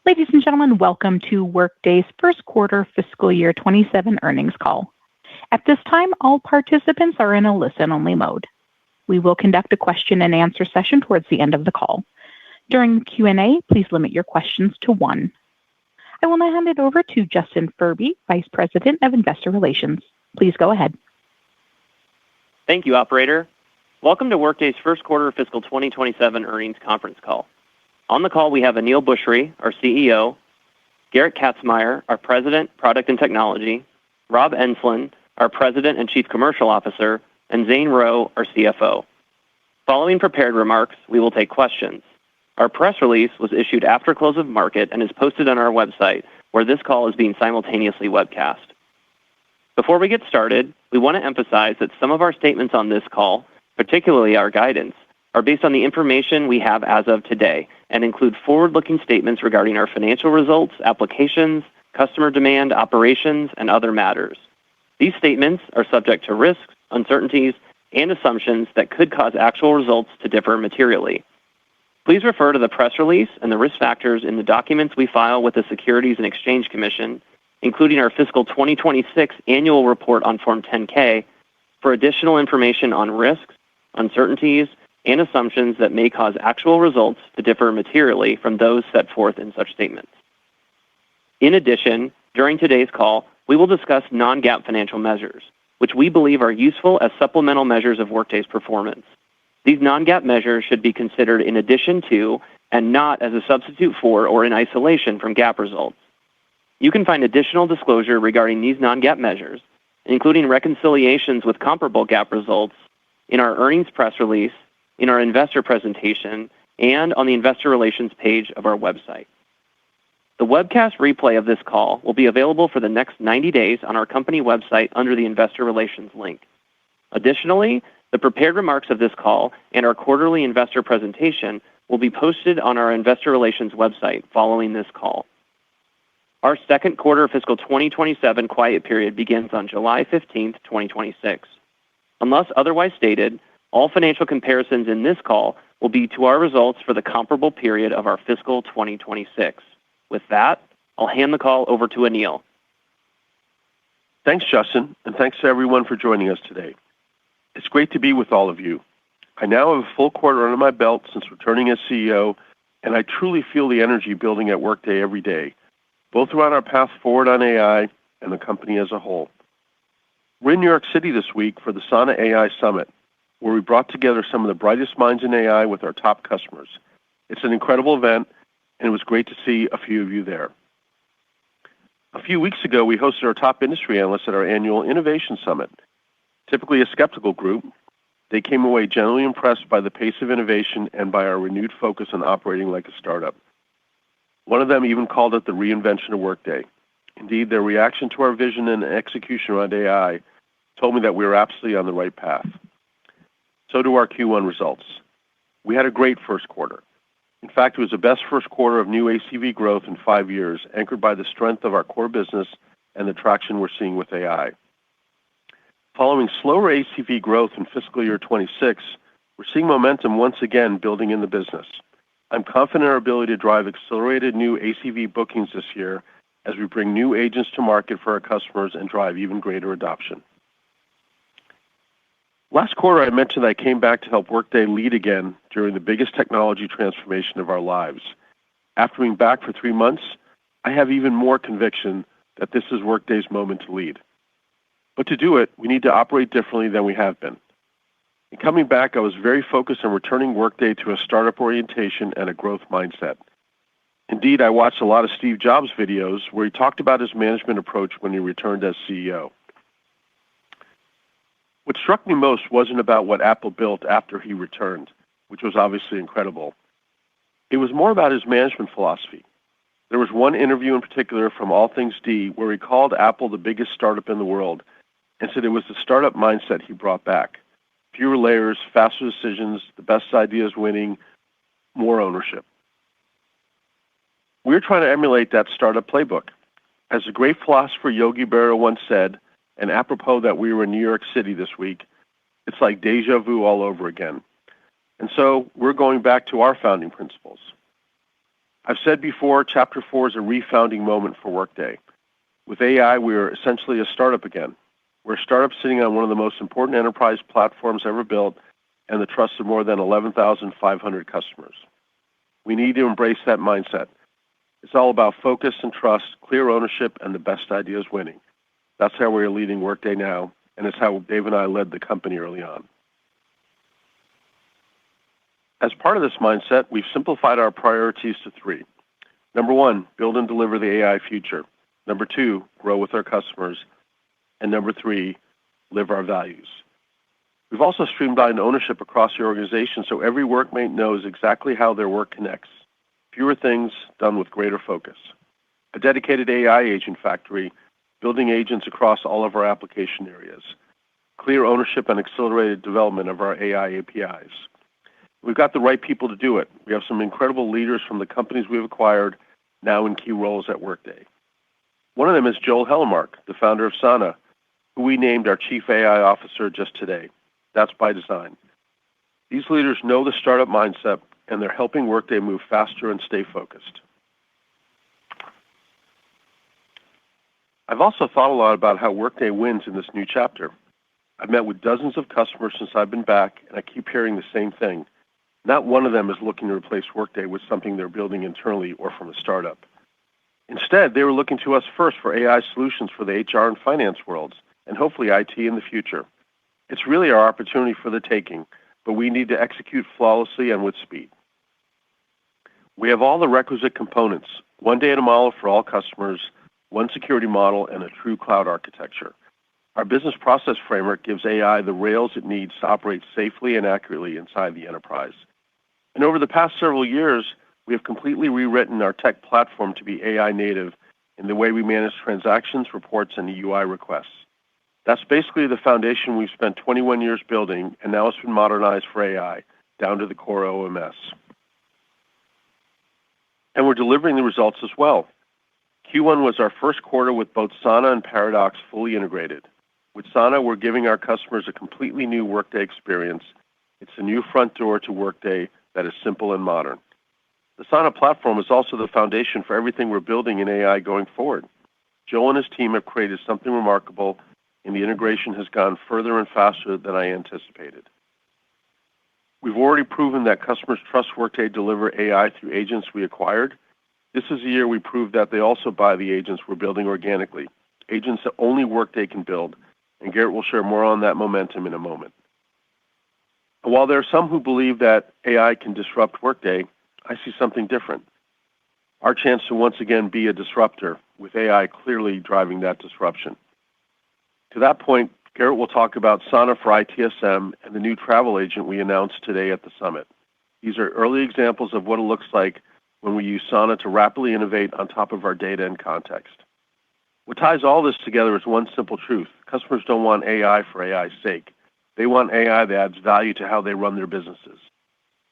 Ladies and gentlemen, welcome to Workday's first quarter fiscal year 27 earnings call. At this time, all participants are in a listen-only mode. We will conduct a question and answer session towards the end of the call. During the Q&A, please limit your questions to one. I will now hand it over to Justin Furby, Vice President of Investor Relations. Please go ahead. Thank you, operator. Welcome to Workday's first quarter fiscal 2027 earnings conference call. On the call, we have Aneel Bhusri, our CEO, Gerrit Kazmaier, our President, Product and Technology, Rob Enslin, our President and Chief Commercial Officer, and Zane Rowe, our CFO. Following prepared remarks, we will take questions. Our press release was issued after close of market and is posted on our website, where this call is being simultaneously webcast. Before we get started, we want to emphasize that some of our statements on this call, particularly our guidance, are based on the information we have as of today and include forward-looking statements regarding our financial results, applications, customer demand, operations, and other matters. These statements are subject to risks, uncertainties, and assumptions that could cause actual results to differ materially. Please refer to the press release and the risk factors in the documents we file with the Securities and Exchange Commission, including our fiscal 2026 annual report on Form 10-K, for additional information on risks, uncertainties, and assumptions that may cause actual results to differ materially from those set forth in such statements. In addition, during today's call, we will discuss non-GAAP financial measures, which we believe are useful as supplemental measures of Workday's performance. These non-GAAP measures should be considered in addition to, and not as a substitute for or in isolation from GAAP results. You can find additional disclosure regarding these non-GAAP measures, including reconciliations with comparable GAAP results, in our earnings press release, in our investor presentation, and on the investor relations page of our website. The webcast replay of this call will be available for the next 90 days on our company website under the investor relations link. Additionally, the prepared remarks of this call and our quarterly investor presentation will be posted on our investor relations website following this call. Our second quarter fiscal 2027 quiet period begins on July 15th, 2026. Unless otherwise stated, all financial comparisons in this call will be to our results for the comparable period of our fiscal 2026. With that, I'll hand the call over to Aneel. Thanks, Justin, and thanks to everyone for joining us today. It's great to be with all of you. I now have a full quarter under my belt since returning as CEO, and I truly feel the energy building at Workday every day, both around our path forward on AI and the company as a whole. We're in New York City this week for the Sana AI Summit, where we brought together some of the brightest minds in AI with our top customers. It's an incredible event, and it was great to see a few of you there. A few weeks ago, we hosted our top industry analysts at our annual Innovation Summit. Typically a skeptical group, they came away generally impressed by the pace of innovation and by our renewed focus on operating like a startup. One of them even called it the reinvention of Workday. Indeed, their reaction to our vision and execution around AI told me that we were absolutely on the right path. So do our Q1 results. We had a great first quarter. In fact, it was the best first quarter of new ACV growth in 5 years, anchored by the strength of our core business and the traction we're seeing with AI. Following slower ACV growth in fiscal year 26, we're seeing momentum once again building in the business. I'm confident in our ability to drive accelerated new ACV bookings this year as we bring new agents to market for our customers and drive even greater adoption. Last quarter, I mentioned I came back to help Workday lead again during the biggest technology transformation of our lives. After being back for 3 months, I have even more conviction that this is Workday's moment to lead. But to do it, we need to operate differently than we have been. In coming back, I was very focused on returning Workday to a startup orientation and a growth mindset. Indeed, I watched a lot of Steve Jobs videos where he talked about his management approach when he returned as CEO. What struck me most wasn't about what Apple built after he returned, which was obviously incredible. It was more about his management philosophy. There was one interview in particular from All Things D where he called Apple the biggest startup in the world and said it was the startup mindset he brought back. Fewer layers, faster decisions, the best ideas winning, more ownership. We're trying to emulate that startup playbook. As the great philosopher Yogi Berra once said, and apropos that we were in New York City this week, it's like deja vu all over again. And so we're going back to our founding principles. I've said before, Chapter 4 is a refounding moment for Workday. With AI, we are essentially a startup again. We're a startup sitting on one of the most important enterprise platforms ever built and the trust of more than 11,500 customers. We need to embrace that mindset. It's all about focus and trust, clear ownership, and the best ideas winning. That's how we're leading Workday now, and it's how Dave and I led the company early on. As part of this mindset, we've simplified our priorities to 3. Number 1, build and deliver the AI future. Number 2, grow with our customers. And number 3, live our values. We've also streamlined ownership across the organization so every workmate knows exactly how their work connects. Fewer things done with greater focus. A dedicated AI agent factory, building agents across all of our application areas. Clear ownership and accelerated development of our AI APIs. We've got the right people to do it. We have some incredible leaders from the companies we've acquired now in key roles at Workday. One of them is Joel Hellemark, the founder of Sana, who we named our Chief AI Officer just today. That's by design. These leaders know the startup mindset, and they're helping Workday move faster and stay focused. I've also thought a lot about how Workday wins in this new chapter. I've met with dozens of customers since I've been back, and I keep hearing the same thing. Not one of them is looking to replace Workday with something they're building internally or from a startup. Instead, they were looking to us first for AI solutions for the HR and finance worlds, and hopefully IT in the future. It's really our opportunity for the taking, but we need to execute flawlessly and with speed. We have all the requisite components, one data model for all customers, one security model, and a true cloud architecture. Our business process framework gives AI the rails it needs to operate safely and accurately inside the enterprise. And over the past several years, we have completely rewritten our tech platform to be AI native in the way we manage transactions, reports, and UI requests. That's basically the foundation we've spent 21 years building, and now it's been modernized for AI, down to the core OMS. And we're delivering the results as well. Q1 was our first quarter with both Sana and Paradox fully integrated. With Sana, we're giving our customers a completely new Workday experience. It's a new front door to Workday that is simple and modern. The Sana platform is also the foundation for everything we're building in AI going forward. Joel and his team have created something remarkable, and the integration has gone further and faster than I anticipated. We've already proven that customers trust Workday to deliver AI through agents we acquired. This is the year we proved that they also buy the agents we're building organically, agents that only Workday can build, and Garrett will share more on that momentum in a moment. And while there are some who believe that AI can disrupt Workday, I see something different. Our chance to once again be a disruptor, with AI clearly driving that disruption. To that point, Garrett will talk about Sana for ITSM and the new travel agent we announced today at the summit. These are early examples of what it looks like when we use Sana to rapidly innovate on top of our data and context. What ties all this together is one simple truth. Customers don't want AI for AI's sake. They want AI that adds value to how they run their businesses.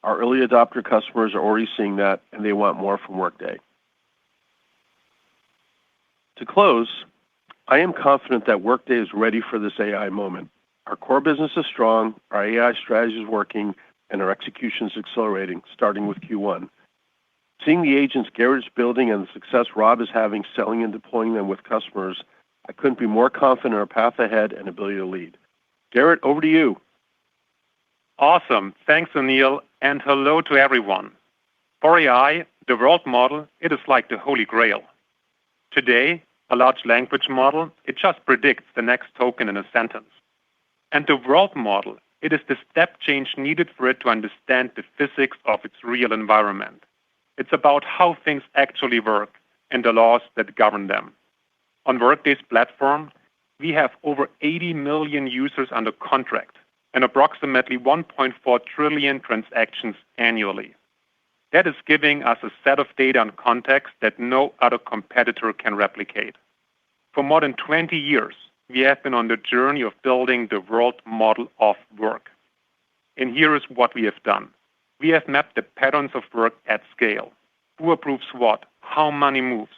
Our early adopter customers are already seeing that, and they want more from Workday. To close, I am confident that Workday is ready for this AI moment. Our core business is strong, our AI strategy is working, and our execution is accelerating, starting with Q1. Seeing the agents Garrett is building and the success Rob is having selling and deploying them with customers, I couldn't be more confident in our path ahead and ability to lead. Garrett, over to you. Awesome. Thanks, Aneel, and hello to everyone. For AI, the world model, it is like the holy grail. Today, a large language model, it just predicts the next token in a sentence. And the world model, it is the step change needed for it to understand the physics of its real environment. It's about how things actually work and the laws that govern them. On Workday's platform, we have over 80 million users under contract and approximately 1.4 trillion transactions annually. That is giving us a set of data and context that no other competitor can replicate. For more than 20 years, we have been on the journey of building the world model of work. And here is what we have done. We have mapped the patterns of work at scale. Who approves what, how money moves,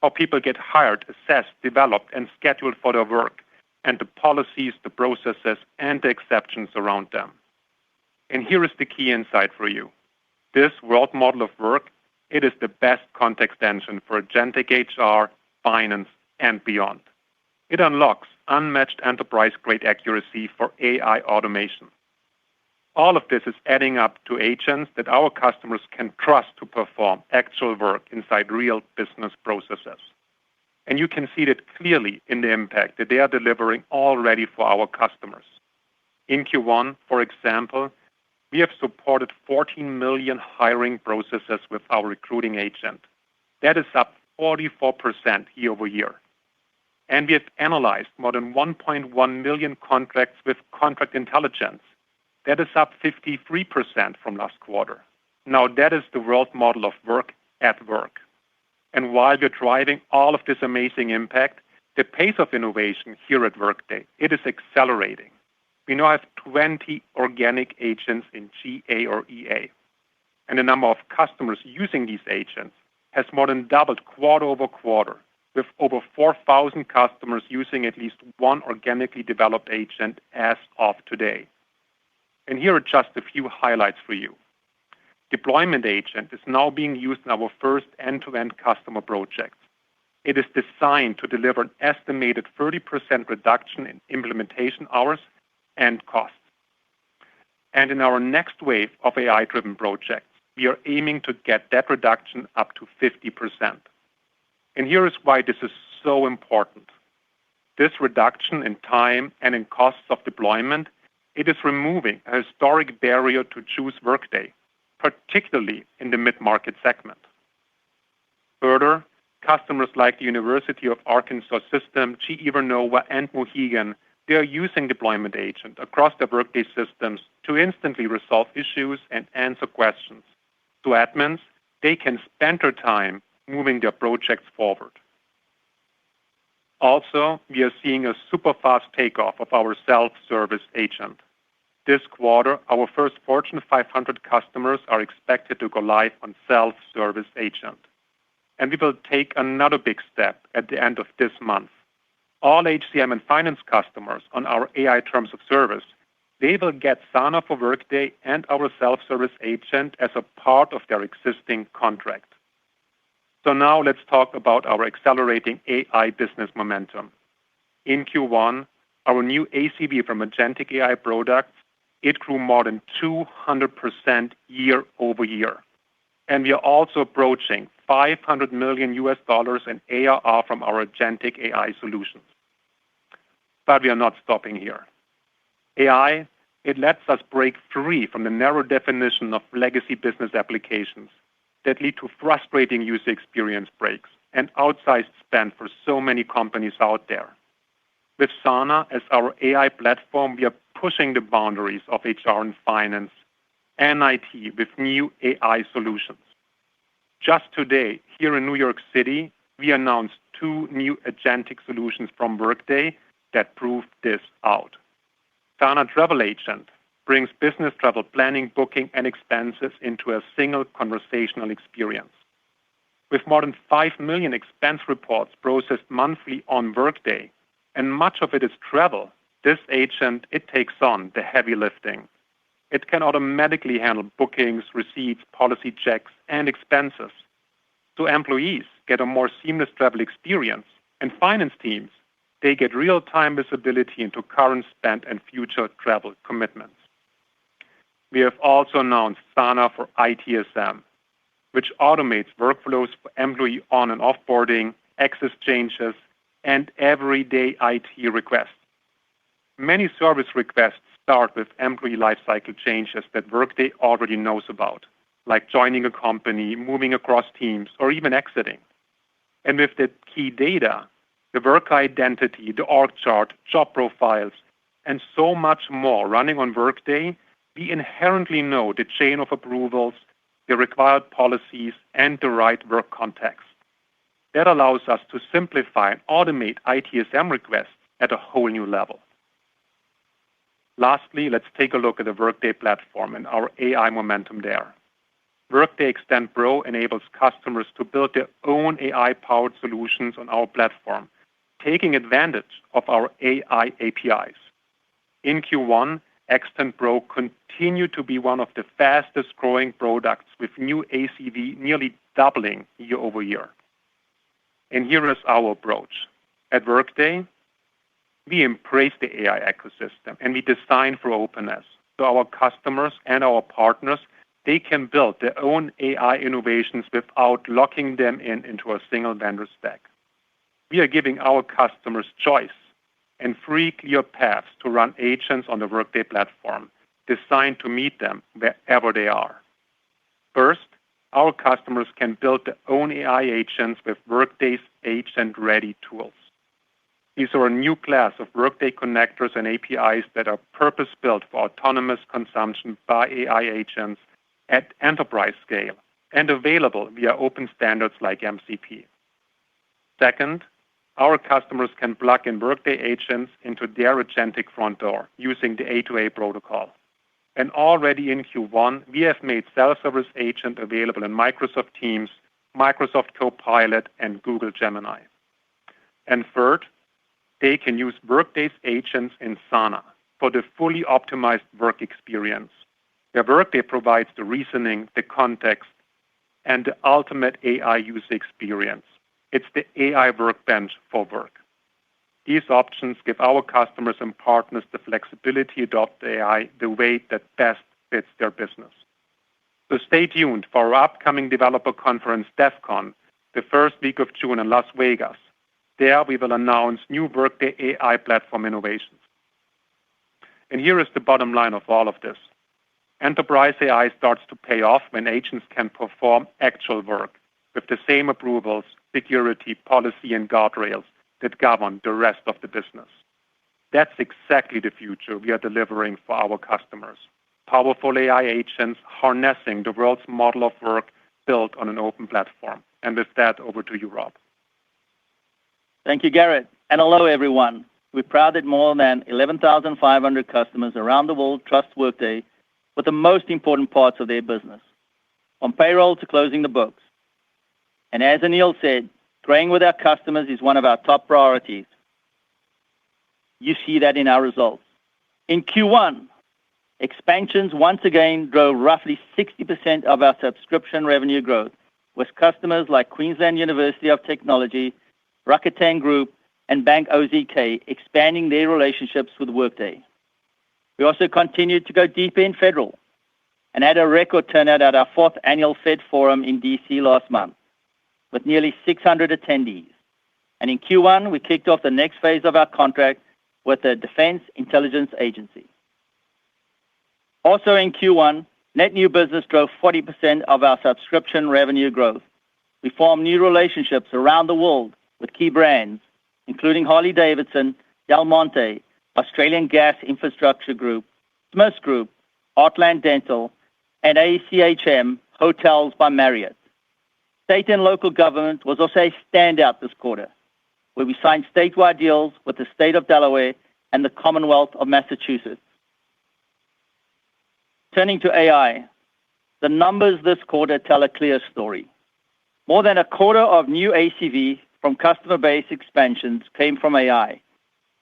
how people get hired, assessed, developed, and scheduled for their work, and the policies, the processes, and the exceptions around them. And here is the key insight for you. This world model of work, it is the best context engine for agentic HR, finance, and beyond. It unlocks unmatched enterprise-grade accuracy for AI automation. All of this is adding up to agents that our customers can trust to perform actual work inside real business processes. And you can see that clearly in the impact that they are delivering already for our customers. In Q1, for example, we have supported 14 million hiring processes with our recruiting agent. That is up 44% year over year. And we have analyzed more than 1.1 million contracts with contract intelligence. That is up 53% from last quarter. Now that is the world model of work at work. And while we're driving all of this amazing impact, the pace of innovation here at Workday, it is accelerating. We now have 20 organic agents in GA or EA. And the number of customers using these agents has more than doubled quarter over quarter, with over 4,000 customers using at least one organically developed agent as of today. And here are just a few highlights for you. Deployment Agent is now being used in our first end-to-end customer project. It is designed to deliver an estimated 30% reduction in implementation hours and costs. And in our next wave of AI-driven projects, we are aiming to get that reduction up to 50%. And here is why this is so important. This reduction in time and in costs of deployment, it is removing a historic barrier to choose Workday, particularly in the mid-market segment. Further, customers like the University of Arkansas System, GE Vernova, and Mohegan, they are using Deployment Agent across their Workday systems to instantly resolve issues and answer questions. So admins, they can spend their time moving their projects forward. Also, we are seeing a super fast takeoff of our self-service agent. This quarter, our first Fortune 500 customers are expected to go live on self-service agent. And we will take another big step at the end of this month. All HCM and finance customers on our AI terms of service, they will get Sana for Workday and our self-service agent as a part of their existing contract. So now let's talk about our accelerating AI business momentum. In Q1, our new ACV from agentic AI products, it grew more than 200% year over year. And we are also approaching $500 million in ARR from our agentic AI solutions. But we are not stopping here. AI, it lets us break free from the narrow definition of legacy business applications that lead to frustrating user experience breaks and outsized spend for so many companies out there. With Sana as our AI platform, we are pushing the boundaries of HR and finance and IT with new AI solutions. Just today, here in New York City, we announced 2 new agentic solutions from Workday that prove this out. Sana Travel Agent brings business travel planning, booking, and expenses into a single conversational experience. With more than 5 million expense reports processed monthly on Workday, and much of it is travel, this agent, it takes on the heavy lifting. It can automatically handle bookings, receipts, policy checks, and expenses. So employees get a more seamless travel experience, and finance teams, they get real-time visibility into current spend and future travel commitments. We have also announced Sana for ITSM, which automates workflows for employee on- and offboarding, access changes, and everyday IT requests. Many service requests start with employee lifecycle changes that Workday already knows about, like joining a company, moving across teams, or even exiting. And with the key data, the work identity, the org chart, job profiles, and so much more running on Workday, we inherently know the chain of approvals, the required policies, and the right work context. That allows us to simplify and automate ITSM requests at a whole new level. Lastly, let's take a look at the Workday platform and our AI momentum there. Workday Extend Pro enables customers to build their own AI-powered solutions on our platform, taking advantage of our AI APIs. In Q1, Extend Pro continued to be one of the fastest growing products with new ACV nearly doubling year-over-year. And here is our approach. At Workday, we embrace the AI ecosystem and we design for openness. So our customers and our partners, they can build their own AI innovations without locking them into a single vendor stack. We are giving our customers choice and free, clear paths to run agents on the Workday platform, designed to meet them wherever they are. First, our customers can build their own AI agents with Workday's agent-ready tools. These are a new class of Workday connectors and APIs that are purpose-built for autonomous consumption by AI agents at enterprise scale and available via open standards like MCP. Second, our customers can plug in Workday agents into their agentic front door using the A2A protocol. And already in Q1, we have made self-service agent available in Microsoft Teams, Microsoft Copilot, and Google Gemini. And third, they can use Workday's agents in Sana for the fully optimized work experience, where Workday provides the reasoning, the context, and the ultimate AI user experience. It's the AI workbench for work. These options give our customers and partners the flexibility to adopt AI the way that best fits their business. So stay tuned for our upcoming developer conference, DevCon, the first week of June in Las Vegas. There we will announce new Workday AI platform innovations. And here is the bottom line of all of this. Enterprise AI starts to pay off when agents can perform actual work with the same approvals, security, policy, and guardrails that govern the rest of the business. That's exactly the future we are delivering for our customers. Powerful AI agents harnessing the world's model of work built on an open platform. And with that, over to you, Rob. Thank you, Garrett. And hello, everyone. We're proud that more than 11,500 customers around the world trust Workday with the most important parts of their business, from payroll to closing the books. And as Anil said, growing with our customers is one of our top priorities. You see that in our results. In Q1, expansions once again drove roughly 60% of our subscription revenue growth, with customers like Queensland University of Technology, Rakuten Group, and Bank OZK expanding their relationships with Workday. We also continued to go deeper in federal and had a record turnout at our 4th annual Fed Forum in DC last month, with nearly 600 attendees. And in Q1, we kicked off the next phase of our contract with the Defense Intelligence Agency. Also in Q1, net new business drove 40% of our subscription revenue growth. We formed new relationships around the world with key brands, including Harley-Davidson, Del Monte, Australian Gas Infrastructure Group, Smiths Group, Heartland Dental, and ACHM Hotels by Marriott. State and local government was also a standout this quarter, where we signed statewide deals with the state of Delaware and the Commonwealth of Massachusetts. Turning to AI, the numbers this quarter tell a clear story. More than a quarter of new ACV from customer base expansions came from AI,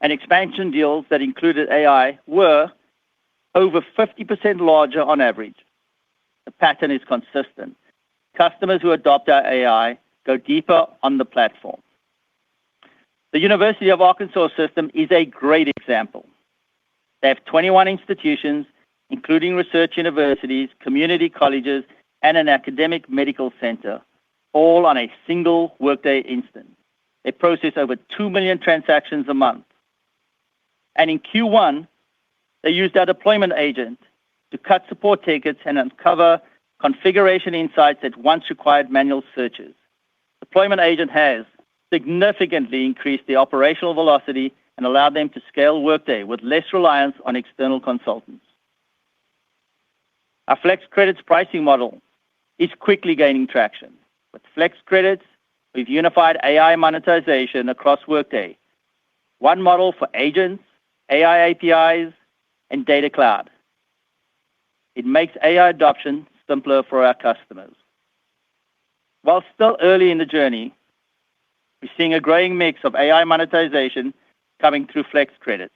and expansion deals that included AI were over 50% larger on average. The pattern is consistent. Customers who adopt our AI go deeper on the platform. The University of Arkansas system is a great example. They have 21 institutions, including research universities, community colleges, and an academic medical center, all on a single Workday instance. They process over 2 million transactions a month. And in Q1, they used our deployment agent to cut support tickets and uncover configuration insights that once required manual searches. Deployment agent has significantly increased the operational velocity and allowed them to scale Workday with less reliance on external consultants. Our Flex Credits pricing model is quickly gaining traction. With Flex Credits, we've unified AI monetization across Workday. One model for agents, AI APIs, and data cloud. It makes AI adoption simpler for our customers. While still early in the journey, we're seeing a growing mix of AI monetization coming through Flex Credits.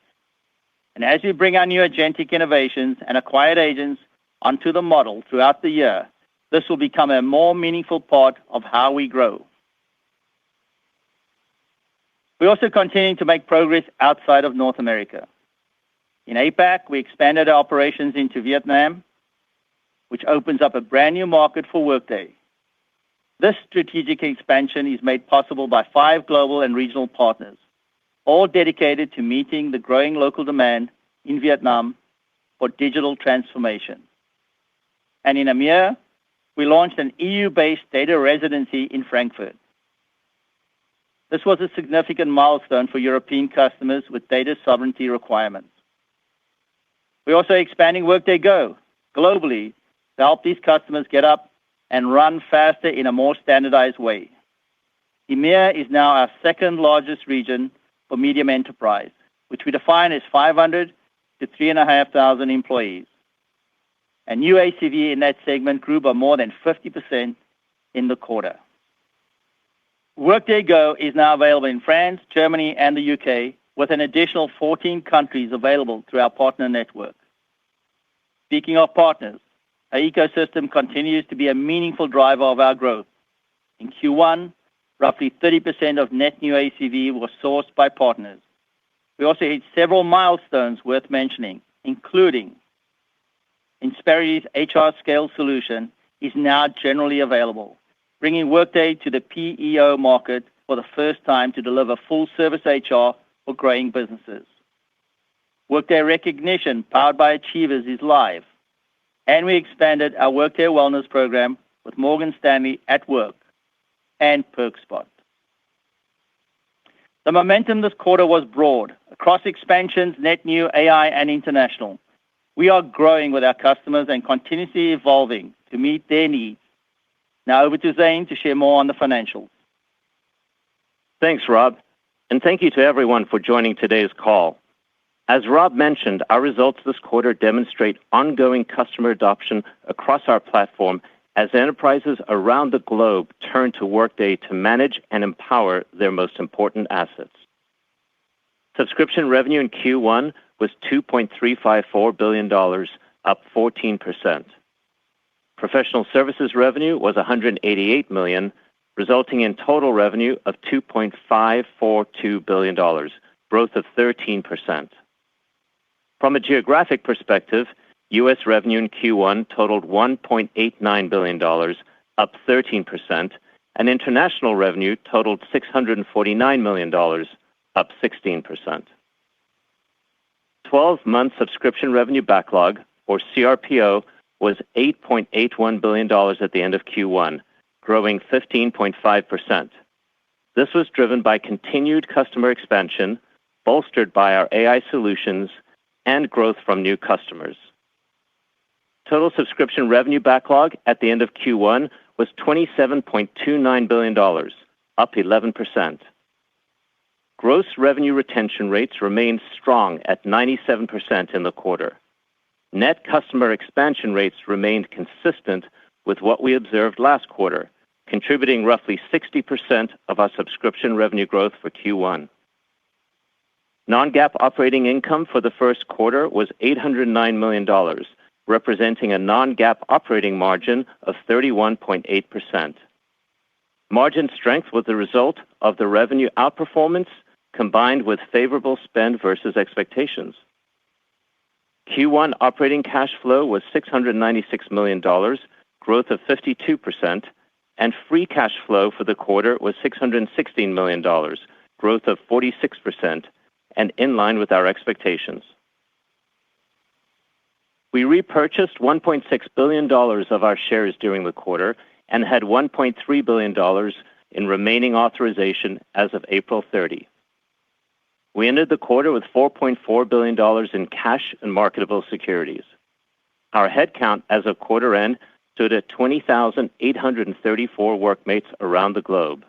And as we bring our new agentic innovations and acquired agents onto the model throughout the year, this will become a more meaningful part of how we grow. We also continue to make progress outside of North America. In APAC, we expanded our operations into Vietnam, which opens up a brand new market for Workday. This strategic expansion is made possible by 5 global and regional partners, all dedicated to meeting the growing local demand in Vietnam for digital transformation. And in EMEA, we launched an EU-based data residency in Frankfurt. This was a significant milestone for European customers with data sovereignty requirements. We're also expanding Workday Go globally to help these customers get up and run faster in a more standardized way. EMEA is now our second largest region for medium enterprise, which we define as 500 to 3,500 employees. And new ACV in that segment grew by more than 50% in the quarter. Workday Go is now available in France, Germany, and the UK, with an additional 14 countries available through our partner network. Speaking of partners, our ecosystem continues to be a meaningful driver of our growth. In Q1, roughly 30% of net new ACV was sourced by partners. We also hit several milestones worth mentioning, including Insperity's HR Scale solution is now generally available, bringing Workday to the PEO market for the first time to deliver full-service HR for growing businesses. Workday Recognition, powered by Achievers, is live, and we expanded our Workday Wellness program with Morgan Stanley at Work and PerkSpot. The momentum this quarter was broad, across expansions, net new, AI, and international. We are growing with our customers and continuously evolving to meet their needs. Now over to Zane to share more on the financials. Thanks, Rob, and thank you to everyone for joining today's call. As Rob mentioned, our results this quarter demonstrate ongoing customer adoption across our platform as enterprises around the globe turn to Workday to manage and empower their most important assets. Subscription revenue in Q1 was $2.354 billion, up 14%. Professional services revenue was $188 million, resulting in total revenue of $2.542 billion, growth of 13%. From a geographic perspective, U.S. revenue in Q1 totaled $1.89 billion, up 13%, and international revenue totaled $649 million, up 16%. 12-month subscription revenue backlog, or CRPO, was $8.81 billion at the end of Q1, growing 15.5%. This was driven by continued customer expansion, bolstered by our AI solutions, and growth from new customers. Total subscription revenue backlog at the end of Q1 was $27.29 billion, up 11%. Gross revenue retention rates remained strong at 97% in the quarter. Net customer expansion rates remained consistent with what we observed last quarter, contributing roughly 60% of our subscription revenue growth for Q1. Non-GAAP operating income for the first quarter was $809 million, representing a non-GAAP operating margin of 31.8%. Margin strength was the result of the revenue outperformance combined with favorable spend versus expectations. Q1 operating cash flow was $696 million, growth of 52%, and free cash flow for the quarter was $616 million, growth of 46%, and in line with our expectations. We repurchased $1.6 billion of our shares during the quarter and had $1.3 billion in remaining authorization as of April 30. We ended the quarter with $4.4 billion in cash and marketable securities. Our headcount as of quarter end stood at 20,834 workmates around the globe.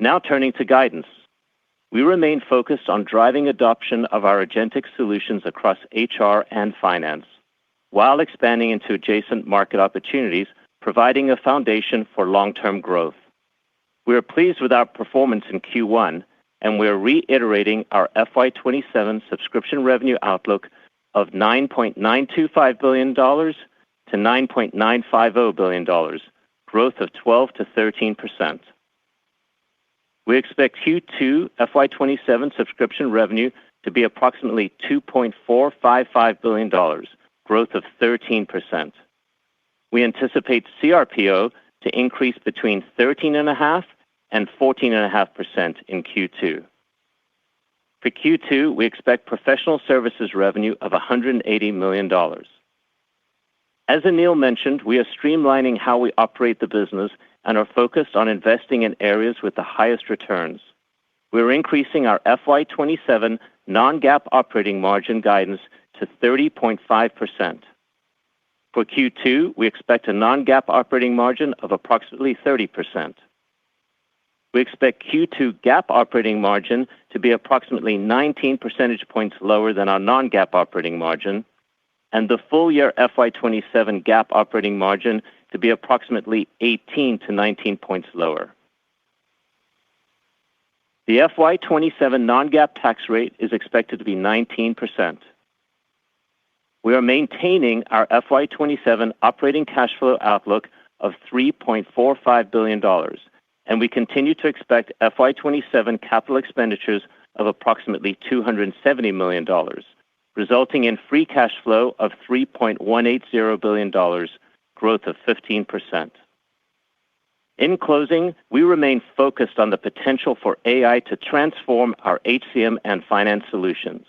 Now turning to guidance. We remain focused on driving adoption of our agentic solutions across HR and finance, while expanding into adjacent market opportunities, providing a foundation for long-term growth. We are pleased with our performance in Q1, and we are reiterating our FY27 subscription revenue outlook of $9.925 billion to $9.950 billion, growth of 12 to 13%. We expect Q2 FY27 subscription revenue to be approximately $2.455 billion, growth of 13%. We anticipate CRPO to increase between 13.5% and 14.5% in Q2. For Q2, we expect professional services revenue of $180 million. As Aneel mentioned, we are streamlining how we operate the business and are focused on investing in areas with the highest returns. We're increasing our FY27 non-GAAP operating margin guidance to 30.5%. For Q2, we expect a non-GAAP operating margin of approximately 30%. We expect Q2 GAAP operating margin to be approximately 19 percentage points lower than our non-GAAP operating margin, and the full year FY27 GAAP operating margin to be approximately 18 to 19 points lower. The FY27 non-GAAP tax rate is expected to be 19%. We are maintaining our FY27 operating cash flow outlook of $3.45 billion, and we continue to expect FY27 capital expenditures of approximately $270 million, resulting in free cash flow of $3.180 billion, growth of 15%. In closing, we remain focused on the potential for AI to transform our HCM and finance solutions.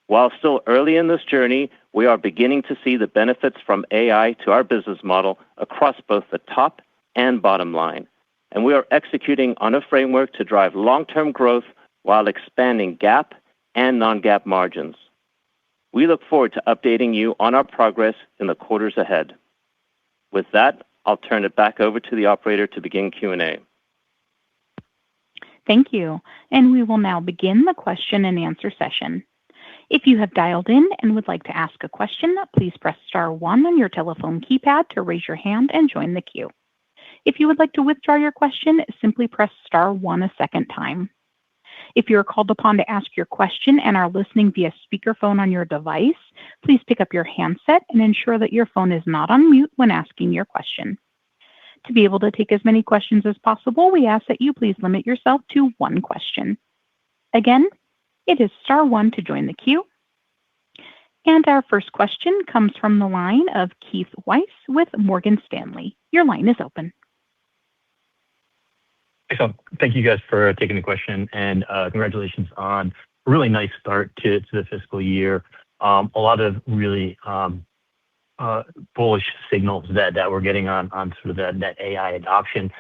While still early in this journey, we are beginning to see the benefits from AI to our business model across both the top and bottom line, and we are executing on a framework to drive long-term growth while expanding GAAP and non-GAAP margins. We look forward to updating you on our progress in the quarters ahead. With that, I'll turn it back over to the operator to begin Q&A. Thank you. And we will now begin the question and answer session. If you have dialed in and would like to ask a question, please press star 1 on your telephone keypad to raise your hand and join the queue. If you would like to withdraw your question, simply press star 1 a second time. If you are called upon to ask your question and are listening via speakerphone on your device, please pick up your handset and ensure that your phone is not on mute when asking your question. To be able to take as many questions as possible, we ask that you please limit yourself to 1 question. Again, it is star 1 to join the queue. And our first question comes from the line of Keith Weiss with Morgan Stanley. Your line is open. Excellent. Thank you guys for taking the question, and congratulations on a really nice start to the fiscal year. A lot of really bullish signals that we're getting on sort of that AI adoption.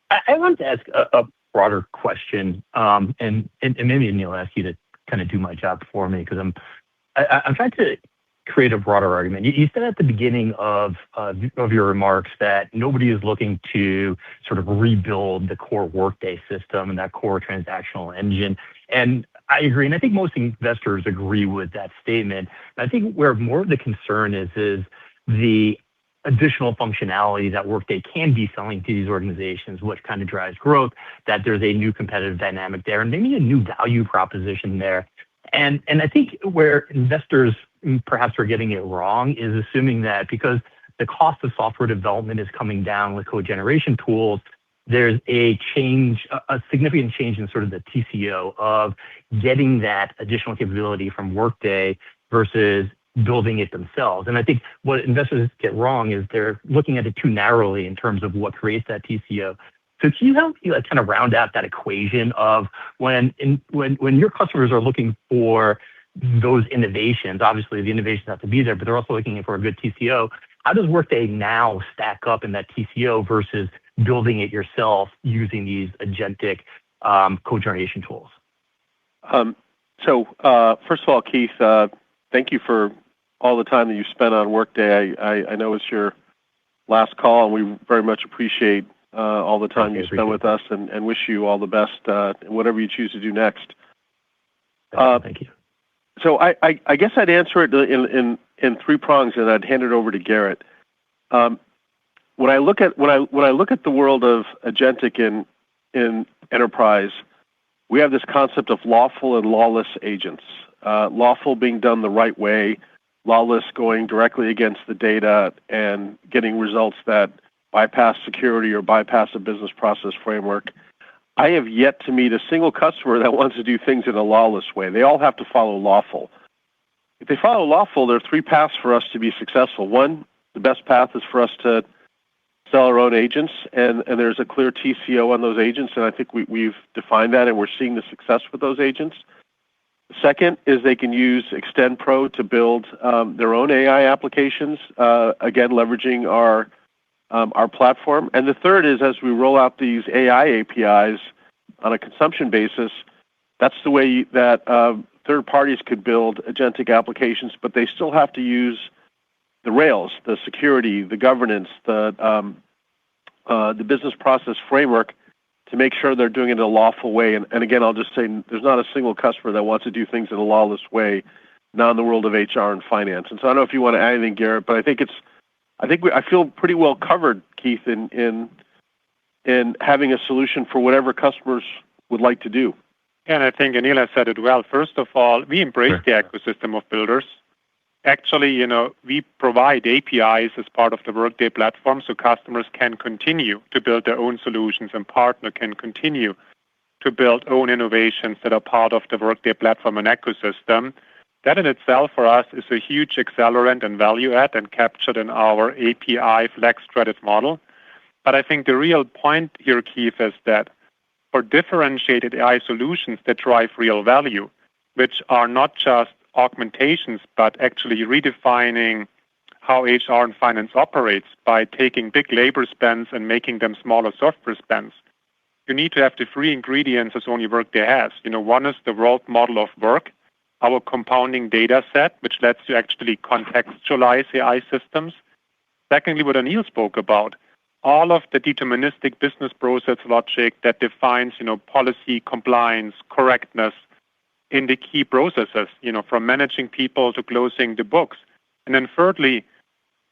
I wanted to ask a broader question, and maybe Aneel, ask you to kind of do my job for me, because I'm trying to create a broader argument. You said at the beginning of your remarks that nobody is looking to sort of rebuild the core Workday system and that core transactional engine. And I agree, and I think most investors agree with that statement. And I think where more of the concern is the additional functionality that Workday can be selling to these organizations, which kind of drives growth, that there's a new competitive dynamic there, and maybe a new value proposition there. And I think where investors perhaps are getting it wrong is assuming that because the cost of software development is coming down with code generation tools, there's a significant change in sort of the TCO of getting that additional capability from Workday versus building it themselves. And I think what investors get wrong is they're looking at it too narrowly in terms of what creates that TCO. So can you help me kind of round out that equation of when your customers are looking for those innovations, obviously the innovations have to be there, but they're also looking for a good TCO. How does Workday now stack up in that TCO versus building it yourself using these agentic code generation tools? So first of all, Keith, thank you for all the time that you spent on Workday. I know it's your last call, and we very much appreciate all the time you spent with us, and wish you all the best in whatever you choose to do next. Thank you. So I guess I'd answer it in 3 prongs, and I'd hand it over to Garrett. When I look at the world of agentic in enterprise, we have this concept of lawful and lawless agents. Lawful being done the right way, lawless going directly against the data and getting results that bypass security or bypass a business process framework. I have yet to meet a single customer that wants to do things in a lawless way. They all have to follow lawful. If they follow lawful, there are three paths for us to be successful. One, the best path is for us to sell our own agents, and there's a clear TCO on those agents, and I think we've defined that, and we're seeing the success with those agents. The second is they can use Extend Pro to build their own AI applications, again, leveraging our platform. And the third is as we roll out these AI APIs on a consumption basis, that's the way that third parties could build agentic applications, but they still have to use the rails, the security, the governance, the business process framework to make sure they're doing it in a lawful way. And again, I'll just say there's not a single customer that wants to do things in a lawless way, not in the world of HR and finance. And so I don't know if you want to add anything, Garrett, but I feel pretty well covered, Keith, in having a solution for whatever customers would like to do. And I think Anil has said it well. First of all, we embrace the ecosystem of builders. Actually, we provide APIs as part of the Workday platform so customers can continue to build their own solutions and partner can continue to build own innovations that are part of the Workday platform and ecosystem. That in itself for us is a huge accelerant and value add and captured in our API flex credit model. But I think the real point here, Keith, is that for differentiated AI solutions that drive real value, which are not just augmentations, but actually redefining how HR and finance operates by taking big labor spends and making them smaller software spends. You need to have the three ingredients as only Workday has. One is the world model of work, our compounding data set, which lets you actually contextualize AI systems. Secondly, what Anil spoke about, all of the deterministic business process logic that defines, policy, compliance, correctness, in the key processes, from managing people to closing the books. And then thirdly,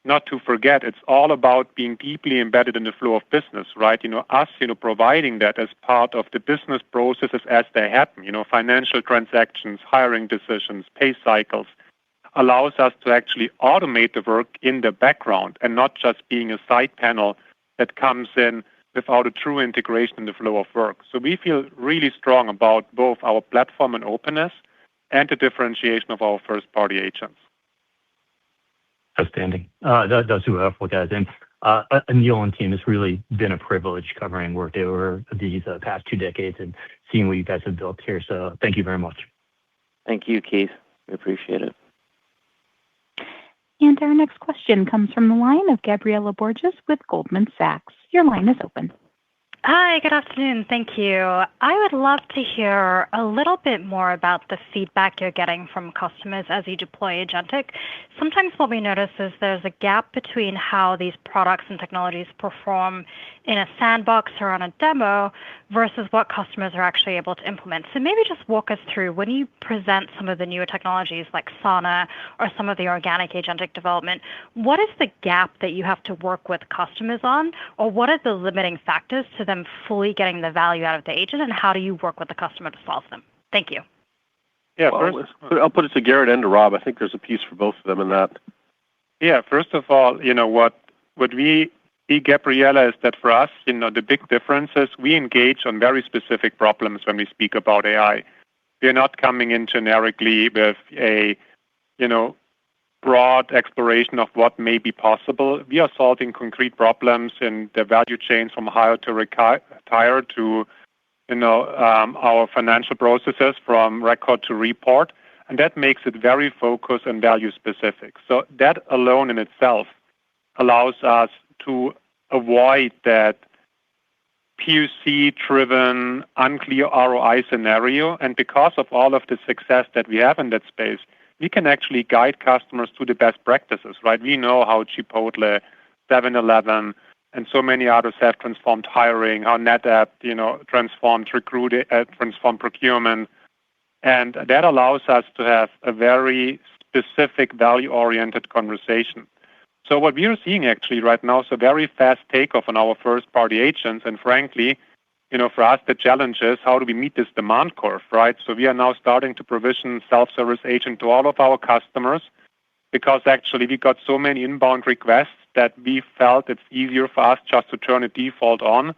not to forget, it's all about being deeply embedded in the flow of business, right? Us, providing that as part of the business processes as they happen, financial transactions, hiring decisions, pay cycles, allows us to actually automate the work in the background and not just being a side panel that comes in without a true integration in the flow of work. So we feel really strong about both our platform and openness and the differentiation of our first-party agents. Outstanding. That's super helpful, guys. And Anil and team, it's really been a privilege covering Workday over these past 2 decades and seeing what you guys have built here. So thank you very much. Thank you, Keith. We appreciate it. And our next question comes from the line of Gabriela Borges with Goldman Sachs. Your line is open. Hi, good afternoon. Thank you. I would love to hear a little bit more about the feedback you're getting from customers as you deploy agentic. Sometimes what we notice is there's a gap between how these products and technologies perform in a sandbox or on a demo versus what customers are actually able to implement. So maybe just walk us through when you present some of the newer technologies like Sana or some of the organic agentic development, what is the gap that you have to work with customers on, or what are the limiting factors to them fully getting the value out of the agent, and how do you work with the customer to solve them? Thank you. Yeah, I'll put it to Garrett and to Rob. I think there's a piece for both of them in that. Yeah, first of all, what we see, Gabriela, is that for us, the big difference is we engage on very specific problems when we speak about AI. We are not coming in generically with a, broad exploration of what may be possible. We are solving concrete problems in the value chains from hire to retire to, our financial processes from record to report. And that makes it very focused and value specific. So that alone in itself allows us to avoid that PUC-driven, unclear ROI scenario. And because of all of the success that we have in that space, we can actually guide customers to the best practices, right? We know how Chipotle, 7-Eleven, and so many others have transformed hiring, how NetApp, transformed recruiting, transformed procurement. And that allows us to have a very specific value-oriented conversation. So what we are seeing actually right now is a very fast takeoff on our first-party agents. And frankly, for us, the challenge is how do we meet this demand curve, right? So we are now starting to provision self-service agent to all of our customers because actually we got so many inbound requests that we felt it's easier for us just to turn a default on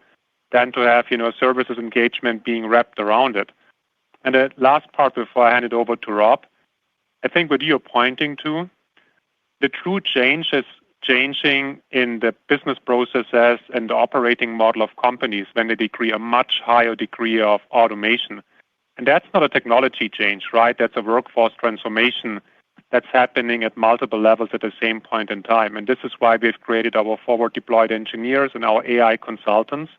than to have, services engagement being wrapped around it. And the last part before I hand it over to Rob, I think what you're pointing to, the true change is changing in the business processes and the operating model of companies when they decree a much higher degree of automation. And that's not a technology change, right? That's a workforce transformation that's happening at multiple levels at the same point in time. And this is why we've created our forward deployed engineers and our AI consultants.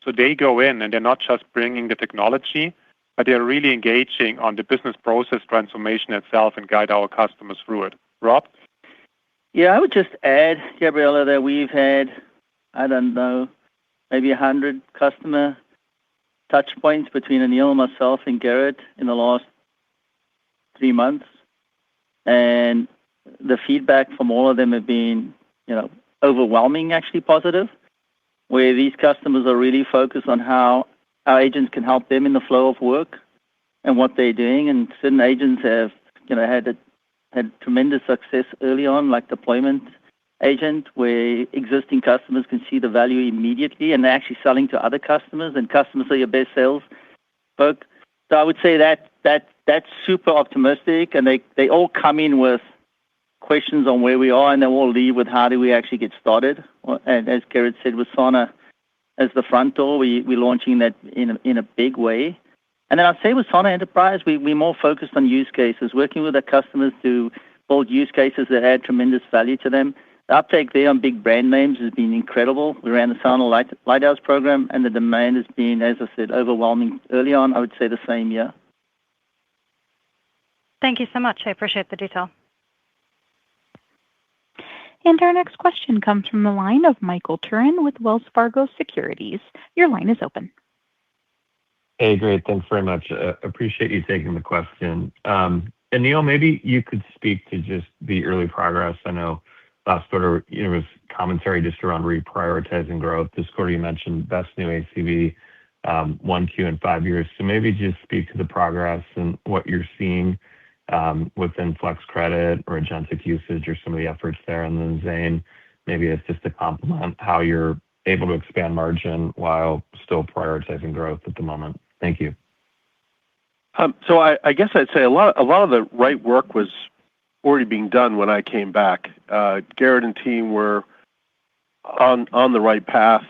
So they go in and they're not just bringing the technology, but they're really engaging on the business process transformation itself and guide our customers through it. Rob? Yeah, I would just add, Gabriela, that we've had, I don't know, maybe 100 customer touch points between Anil, myself, and Garrett in the last 3 months. And the feedback from all of them have been, overwhelming, actually positive, where these customers are really focused on how our agents can help them in the flow of work and what they're doing. And certain agents have, had tremendous success early on, like deployment agent, where existing customers can see the value immediately and they're actually selling to other customers, and customers are your best sales folk. So I would say that's super optimistic, and they all come in with questions on where we are, and they all leave with how do we actually get started. And as Garrett said, with Sana as the front door, we're launching that in a big way. And then I'd say with Sana Enterprise, we're more focused on use cases, working with our customers to build use cases that add tremendous value to them. The uptake there on big brand names has been incredible. We ran the Sana Lighthouse program, and the demand has been, as I said, overwhelming early on. I would say the same year. Thank you so much. I appreciate the detail. And our next question comes from the line of Michael Turrin with Wells Fargo Securities. Your line is open. Hey, great. Thanks very much. Appreciate you taking the question. Anil, maybe you could speak to just the early progress. I know last quarter, was commentary just around reprioritizing growth. This quarter, you mentioned best new ACV, 1Q in 5 years. So maybe just speak to the progress and what you're seeing within Flex Credit or agentic usage or some of the efforts there. And then Zane, maybe it's just to complement how you're able to expand margin while still prioritizing growth at the moment. Thank you. So I guess I'd say a lot of the right work was already being done when I came back. Garrett and team were on the right path,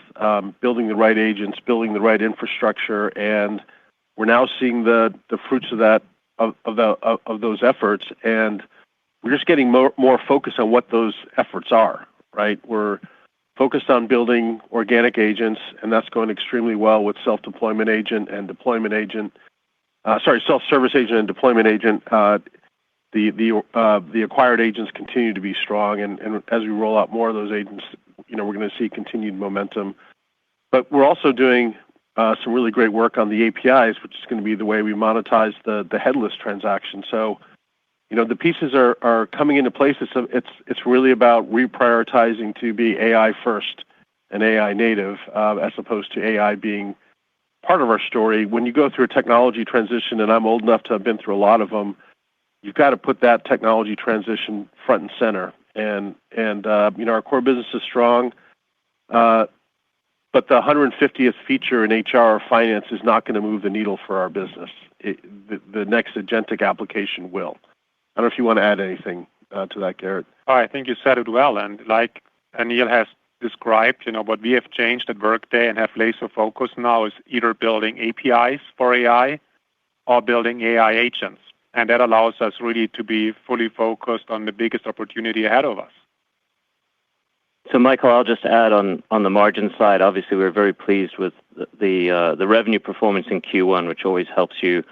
building the right agents, building the right infrastructure, and we're now seeing the fruits of that of those efforts, and we're just getting more focus on what those efforts are. Right, we're focused on building organic agents, and that's going extremely well with self-deployment agent and deployment agent. Self-service agent and deployment agent. The acquired agents continue to be strong, and as we roll out more of those agents, we're going to see continued momentum. But we're also doing some really great work on the APIs, which is going to be the way we monetize the headless transaction. So, the pieces are coming into place. It's really about reprioritizing to be AI first and AI native, as opposed to AI being part of our story. When you go through a technology transition, and I'm old enough to have been through a lot of them, you've got to put that technology transition front and center. And our core business is strong, but the 150th feature in HR or finance is not going to move the needle for our business. The next agentic application will. I don't know if you want to add anything to that, Garrett. Oh, I think you said it well. And like Anil has described, what we have changed at Workday and have laser focus now is either building APIs for AI or building AI agents. And that allows us really to be fully focused on the biggest opportunity ahead of us. So, Michael, I'll just add on the margin side. Obviously, we're very pleased with the revenue performance in Q1, which always helps you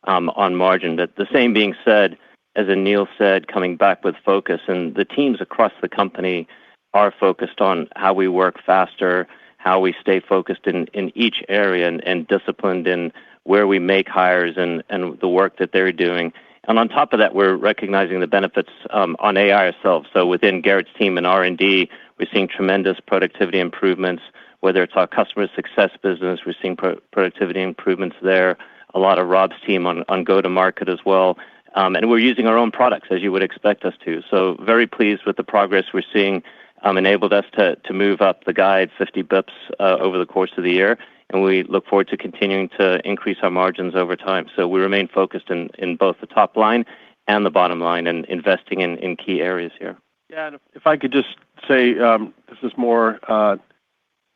on margin. But the same being said, as Anil said, coming back with focus, and the teams across the company are focused on how we work faster, how we stay focused in each area and disciplined in where we make hires and the work that they're doing. And on top of that, we're recognizing the benefits on AI ourselves. So within Garrett's team in R&D, we're seeing tremendous productivity improvements, whether it's our customer success business, we're seeing productivity improvements there. A lot of Rob's team on go-to-market as well. And we're using our own products, as you would expect us to. So very pleased with the progress we're seeing, enabled us to move up the guide 50 bips over the course of the year. And we look forward to continuing to increase our margins over time. So we remain focused in both the top line and the bottom line and investing in key areas here. Yeah, and if I could just say, this is more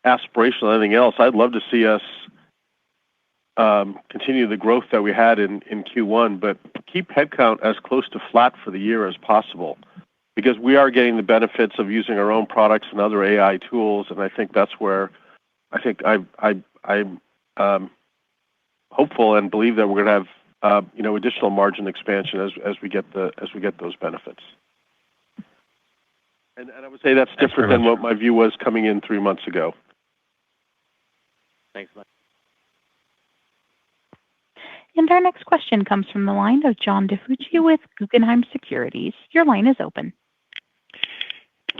aspirational than anything else. I'd love to see us continue the growth that we had in Q1, but keep headcount as close to flat for the year as possible, because we are getting the benefits of using our own products and other AI tools, and I think that's where I'm hopeful and believe that we're going to have additional margin expansion as we get those benefits. And I would say that's different than what my view was coming in 3 months ago. Thanks, Mike. And our next question comes from the line of John DiFucci with Guggenheim Securities. Your line is open.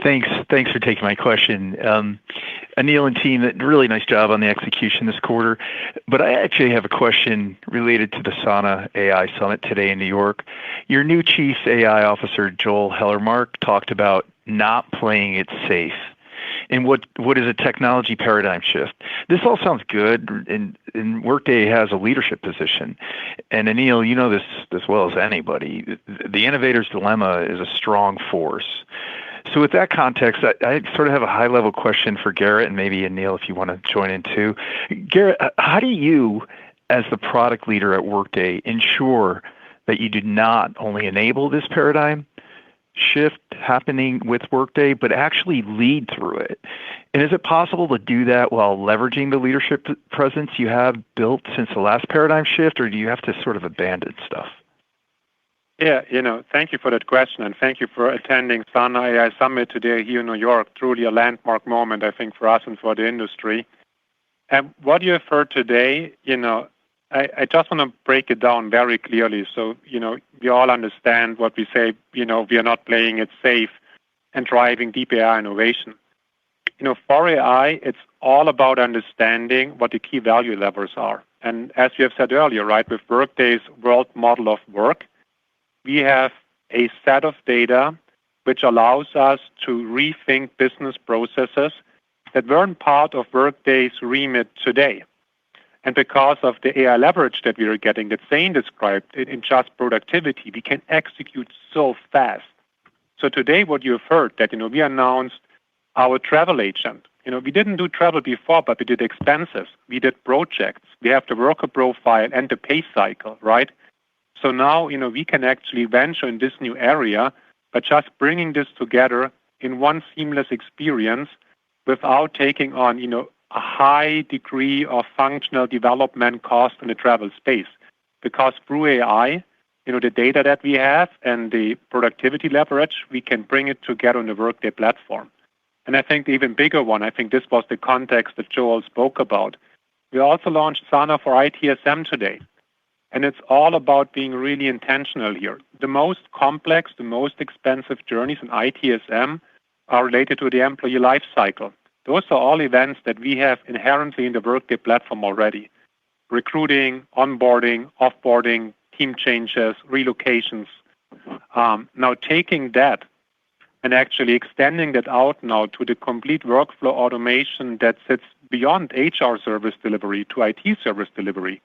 Thanks for taking my question. Aneel and team, really nice job on the execution this quarter. But I actually have a question related to the Sana AI Summit today in New York. Your new Chief AI Officer, Joel Hellermark, talked about not playing it safe in what is a technology paradigm shift. This all sounds good, and Workday has a leadership position. And Aneel, you know this as well as anybody. The innovator's dilemma is a strong force. So with that context, I sort of have a high-level question for Gerrit, and maybe Aneel, if you want to join in too. Gerrit, how do you, as the product leader at Workday, ensure that you do not only enable this paradigm shift happening with Workday, but actually lead through it? And is it possible to do that while leveraging the leadership presence you have built since the last paradigm shift, or do you have to sort of abandon stuff? Yeah, thank you for that question, and thank you for attending Sana AI Summit today here in New York. Truly a landmark moment, I think, for us and for the industry. And what you have heard today, I just want to break it down very clearly so, we all understand what we say, we are not playing it safe and driving deep AI innovation. For AI, it's all about understanding what the key value levers are. And as you have said earlier, right, with Workday's world model of work, we have a set of data which allows us to rethink business processes that weren't part of Workday's remit today. And because of the AI leverage that we are getting that Zane described in just productivity, we can execute so fast. So today what you have heard that, we announced our travel agent. We didn't do travel before, but we did expenses. We did projects. We have the worker profile and the pay cycle, right? So now, we can actually venture in this new area by just bringing this together in one seamless experience without taking on, a high degree of functional development cost in the travel space. Because through AI, the data that we have and the productivity leverage, we can bring it together on the Workday platform. And I think the even bigger one, I think this was the context that Joel spoke about. We also launched Sana for ITSM today. And it's all about being really intentional here. The most complex, the most expensive journeys in ITSM are related to the employee life cycle. Those are all events that we have inherently in the Workday platform already. Recruiting, onboarding, offboarding, team changes, relocations. Now taking that and actually extending that out now to the complete workflow automation that sits beyond HR service delivery to IT service delivery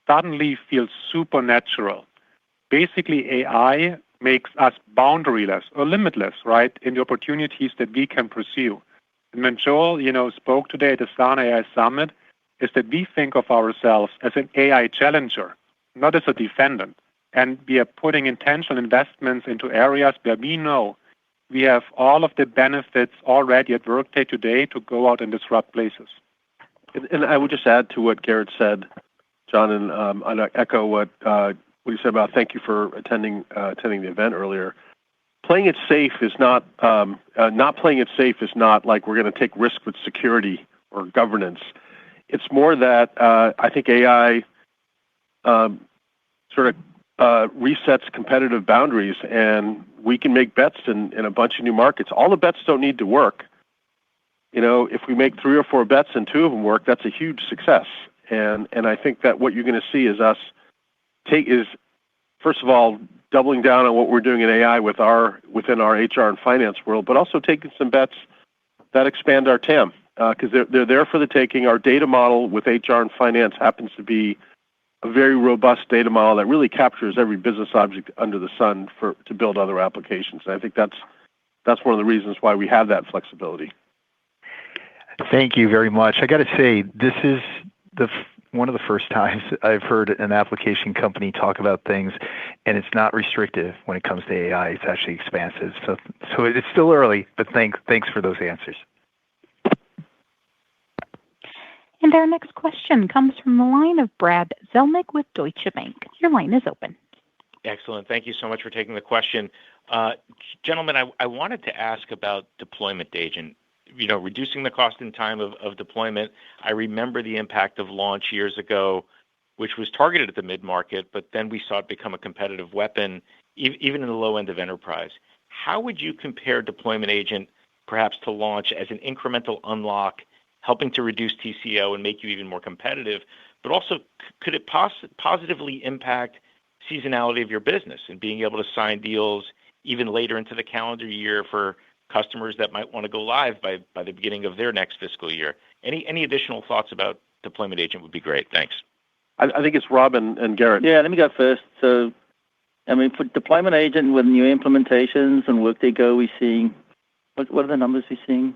suddenly feels supernatural. Basically, AI makes us boundaryless or limitless, right, in the opportunities that we can pursue. And when Joel, spoke today at the Sana AI Summit, is that we think of ourselves as an AI challenger, not as a defendant. And we are putting intentional investments into areas where we know we have all of the benefits already at Workday today to go out and disrupt places. And I would just add to what Gerrit said, John, and I echo what you said about thank you for attending the event earlier. Playing it safe is not playing it safe is not like we're going to take risk with security or governance. It's more that I think AI sort of resets competitive boundaries, and we can make bets in a bunch of new markets. All the bets don't need to work. If we make 3 or 4 bets and 2 of them work, that's a huge success. And I think that what you're going to see is us first of all, doubling down on what we're doing in AI within our HR and finance world, but also taking some bets that expand our TAM, because they're there for the taking. Our data model with HR and finance happens to be a very robust data model that really captures every business object under the sun to build other applications. And I think that's one of the reasons why we have that flexibility. Thank you very much. I got to say, this is one of the first times I've heard an application company talk about things, and it's not restrictive when it comes to AI. It's actually expansive. So it's still early, but thanks for those answers. And our next question comes from the line of Brad Zelnick with Deutsche Bank. Your line is open. Excellent. Thank you so much for taking the question. Gentlemen, I wanted to ask about deployment agent. Reducing the cost and time of deployment. I remember the impact of launch years ago, which was targeted at the mid-market, but then we saw it become a competitive weapon, even in the low end of enterprise. How would you compare deployment agent perhaps to launch as an incremental unlock, helping to reduce TCO and make you even more competitive, but also could it positively impact seasonality of your business and being able to sign deals even later into the calendar year for customers that might want to go live by the beginning of their next fiscal year? Any additional thoughts about deployment agent would be great. Thanks. I think it's Rob and Garrett. Yeah, let me go first. So, for deployment agent with new implementations and Workday Go, we're seeing, what are the numbers we're seeing?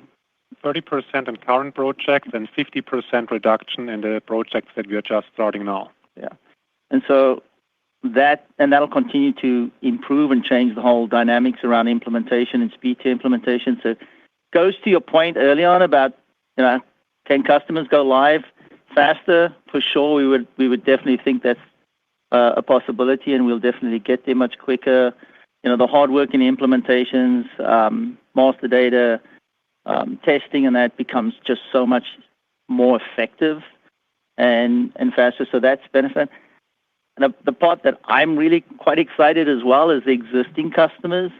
30% in current projects and 50% reduction in the projects that we are just starting now. Yeah. And so that'll continue to improve and change the whole dynamics around implementation and speed to implementation. So it goes to your point early on about, can customers go live faster? For sure, we would definitely think that's a possibility, and we'll definitely get there much quicker. The hard work in implementations, master data, testing, and that becomes just so much more effective and faster. So that's benefit. And the part that I'm really quite excited as well is the existing customers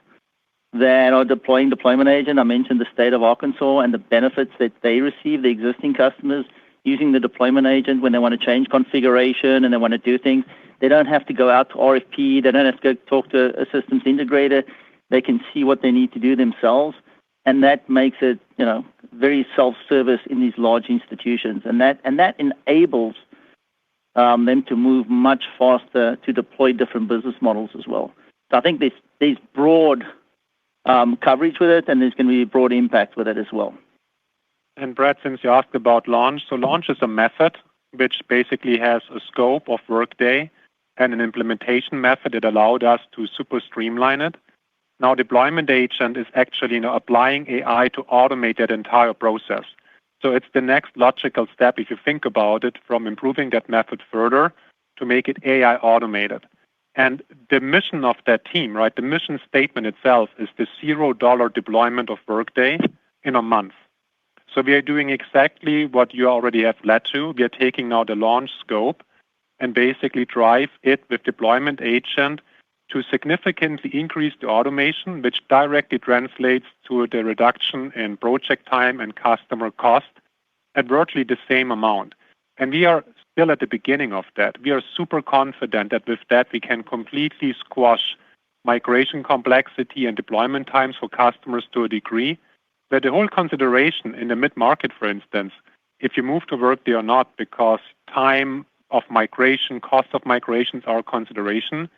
that are deploying deployment agent. I mentioned the state of Arkansas and the benefits that they receive, the existing customers using the deployment agent when they want to change configuration and they want to do things. They don't have to go out to RFP. They don't have to go talk to a systems integrator. They can see what they need to do themselves. And that makes it, very self-service in these large institutions. And that enables them to move much faster to deploy different business models as well. So I think there's broad coverage with it, and there's going to be a broad impact with it as well. And Brad, since you asked about launch, so launch is a method which basically has a scope of Workday and an implementation method that allowed us to super streamline it. Now, deployment agent is actually applying AI to automate that entire process. So it's the next logical step, if you think about it, from improving that method further to make it AI automated. And the mission of that team, right, the mission statement itself is the $0 deployment of Workday in a month. So we are doing exactly what you already have led to. We are taking now the launch scope and basically drive it with deployment agent to significantly increase the automation, which directly translates to the reduction in project time and customer cost at virtually the same amount. And we are still at the beginning of that. We are super confident that with that we can completely squash migration complexity and deployment times for customers to a degree where the whole consideration in the mid-market, for instance, if you move to Workday or not, because time of migration, cost of migrations are a consideration.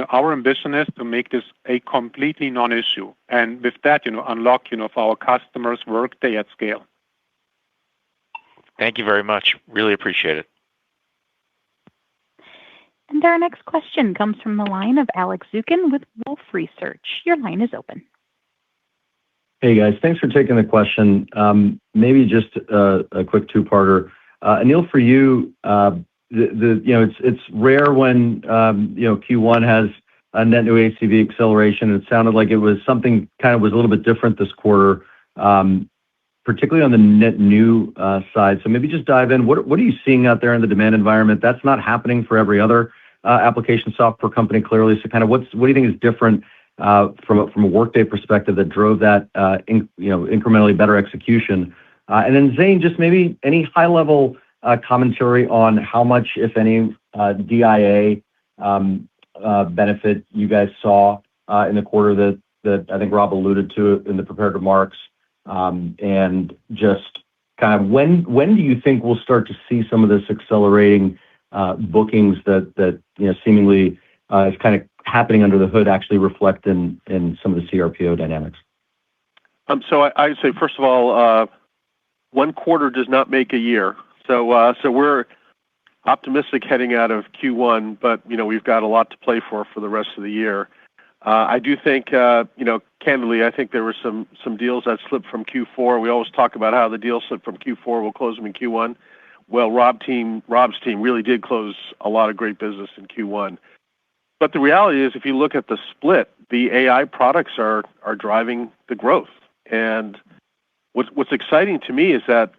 Our ambition is to make this a completely non-issue. And with that, unlock, for our customers Workday at scale. Thank you very much. Really appreciate it. And our next question comes from the line of Alex Zukin with Wolfe Research. Your line is open. Hey guys, thanks for taking the question. Maybe just a quick two-parter. Aneel, for you, it's rare when Q1 has a net new ACV acceleration. It sounded like it was something kind of was a little bit different this quarter, particularly on the net new side. So maybe just dive in. What are you seeing out there in the demand environment? That's not happening for every other application software company, clearly. So kind of what do you think is different from a Workday perspective that drove that incrementally better execution? And then Zane, just maybe any high-level commentary on how much, if any, DIA benefit you guys saw in the quarter that I think Rob alluded to in the prepared remarks? Just kind of when do you think we'll start to see some of this accelerating bookings that seemingly is kind of happening under the hood actually reflect in some of the CRPO dynamics? I'd say, first of all, one quarter does not make a year. We're optimistic heading out of Q1, but we've got a lot to play for the rest of the year. I do think, candidly, I think there were some deals that slipped from Q4. We always talk about how the deals slip from Q4, we'll close them in Q1. Well, Rob's team really did close a lot of great business in Q1. But the reality is, if you look at the split, the AI products are driving the growth. And what's exciting to me is that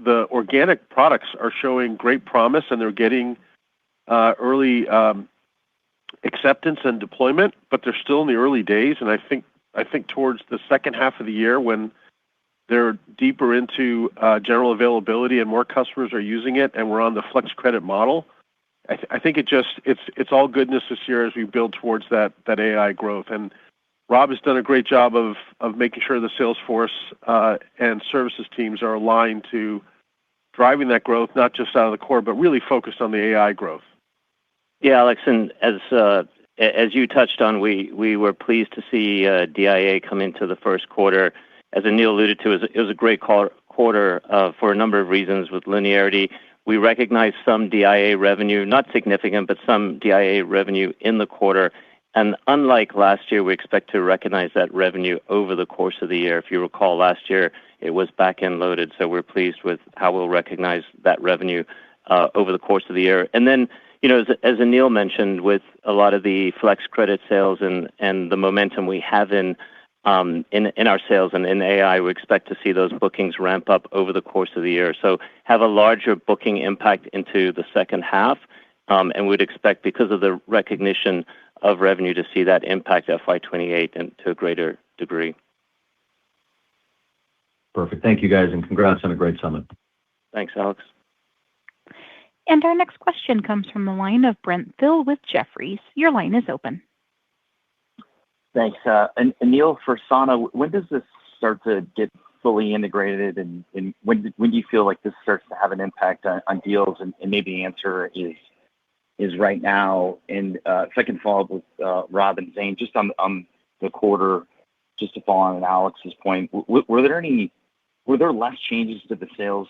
the organic products are showing great promise, and they're getting early acceptance and deployment, but they're still in the early days. And I think towards the second half of the year, when they're deeper into general availability and more customers are using it, and we're on the flex credit model, I think it's all goodness this year as we build towards that AI growth. And Rob has done a great job of making sure the sales force and services teams are aligned to driving that growth, not just out of the core, but really focused on the AI growth. Yeah, Alex, and as you touched on, we were pleased to see DIA come into the first quarter. As Aneel alluded to, it was a great quarter for a number of reasons with linearity. We recognized some DIA revenue, not significant, but some DIA revenue in the quarter. And unlike last year, we expect to recognize that revenue over the course of the year. If you recall, last year it was back-end loaded, so we're pleased with how we'll recognize that revenue over the course of the year. And then, as Aneel mentioned, with a lot of the flex credit sales and the momentum we have in our sales and in AI, we expect to see those bookings ramp up over the course of the year. So have a larger booking impact into the second half, and we'd expect, because of the recognition of revenue, to see that impact FY 2028 and to a greater degree. Perfect. Thank you, guys, and congrats on a great summit. Thanks, Alex. And our next question comes from the line of Brent Thill with Jefferies. Your line is open. Thanks. Aneel, for Sana, when does this start to get fully integrated, and when do you feel like this starts to have an impact on deals? And maybe the answer is right now. And if I can follow up with Rob and Zane, just on the quarter, just to follow on Alex's point, were there less changes to the sales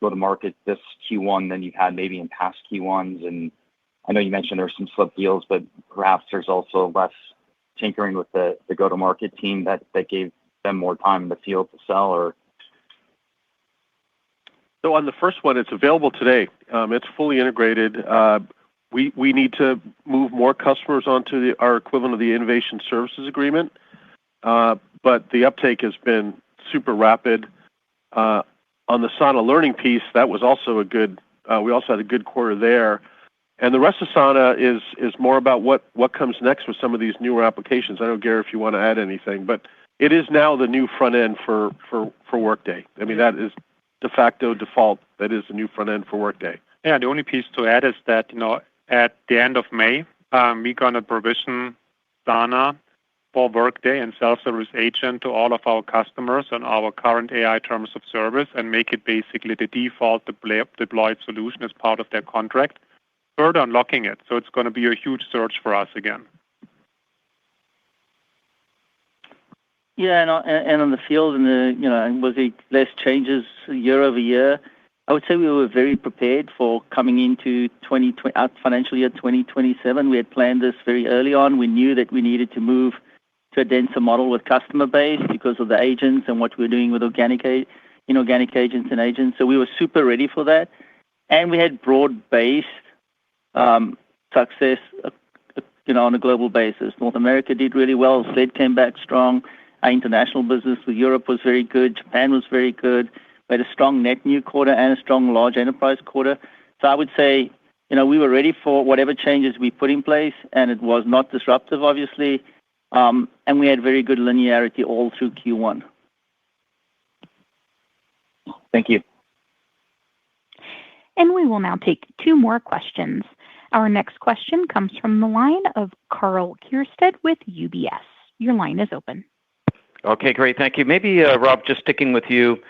go-to-market this Q1 than you've had maybe in past Q1s? And I know you mentioned there were some slip deals, but perhaps there's also less tinkering with the go-to-market team that gave them more time in the field to sell, or? So on the first one, it's available today. It's fully integrated. We need to move more customers onto our equivalent of the Innovation Services Agreement, but the uptake has been super rapid. On the Sana Learning piece, that was also we also had a good quarter there. And the rest of Sana is more about what comes next with some of these newer applications. I don't know, Gary, if you want to add anything, but it is now the new front end for Workday. I mean, that is de facto default. That is the new front end for Workday. Yeah, the only piece to add is that, at the end of May, we're going to provision Sana for Workday and self-service agent to all of our customers on our current AI terms of service, and make it basically the default deployed solution as part of their contract, further unlocking it. So it's going to be a huge surge for us again. Yeah, and on the field, was it less changes year over year? I would say we were very prepared for coming into our financial year 2027. We had planned this very early on. We knew that we needed to move to a denser model with customer base because of the agents and what we're doing with inorganic agents and agents. So we were super ready for that. And we had broad-based success on a global basis. North America did really well. SLED came back strong. Our international business with Europe was very good. Japan was very good. We had a strong net new quarter and a strong large enterprise quarter. So I would say, we were ready for whatever changes we put in place, and it was not disruptive, obviously. And we had very good linearity all through Q1. Thank you. And we will now take two more questions. Our next question comes from the line of Karl Keirstead with UBS. Your line is open. Okay, great. Thank you. Maybe, Rob, just sticking with you,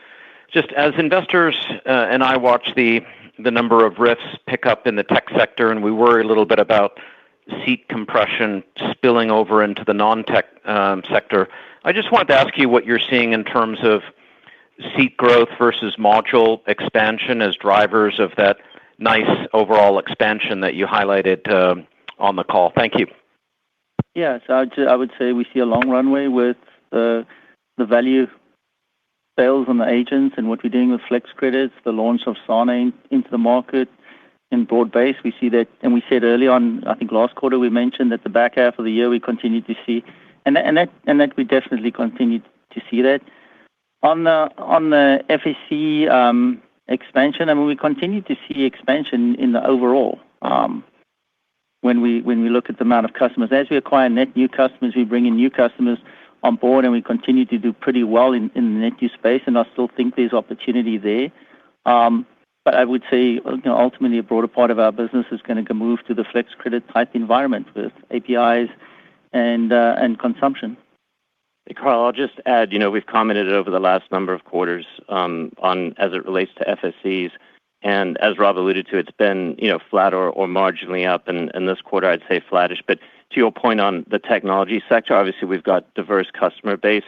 just as investors and I watch the number of RIFs pick up in the tech sector, and we worry a little bit about seat compression spilling over into the non-tech sector. I just wanted to ask you what you're seeing in terms of seat growth versus module expansion as drivers of that nice overall expansion that you highlighted on the call. Thank you. Yeah, so I would say we see a long runway with the value sales on the agents and what we're doing with Flex Credits, the launch of Sana into the market in broad base. We see that, and we said early on, I think last quarter we mentioned that the back half of the year we continue to see, and that we definitely continue to see that. On the FSC expansion, I mean, we continue to see expansion in the overall. When we look at the amount of customers, as we acquire net new customers, we bring in new customers on board, and we continue to do pretty well in the net new space, and I still think there's opportunity there. But I would say, ultimately, a broader part of our business is going to move to the Flex Credit type environment with APIs and consumption. Hey, Karl, I'll just add, we've commented over the last number of quarters on as it relates to FSCs. And as Rob alluded to, it's been, flat or marginally up. And this quarter, I'd say flattish. But to your point on the technology sector, obviously, we've got diverse customer base.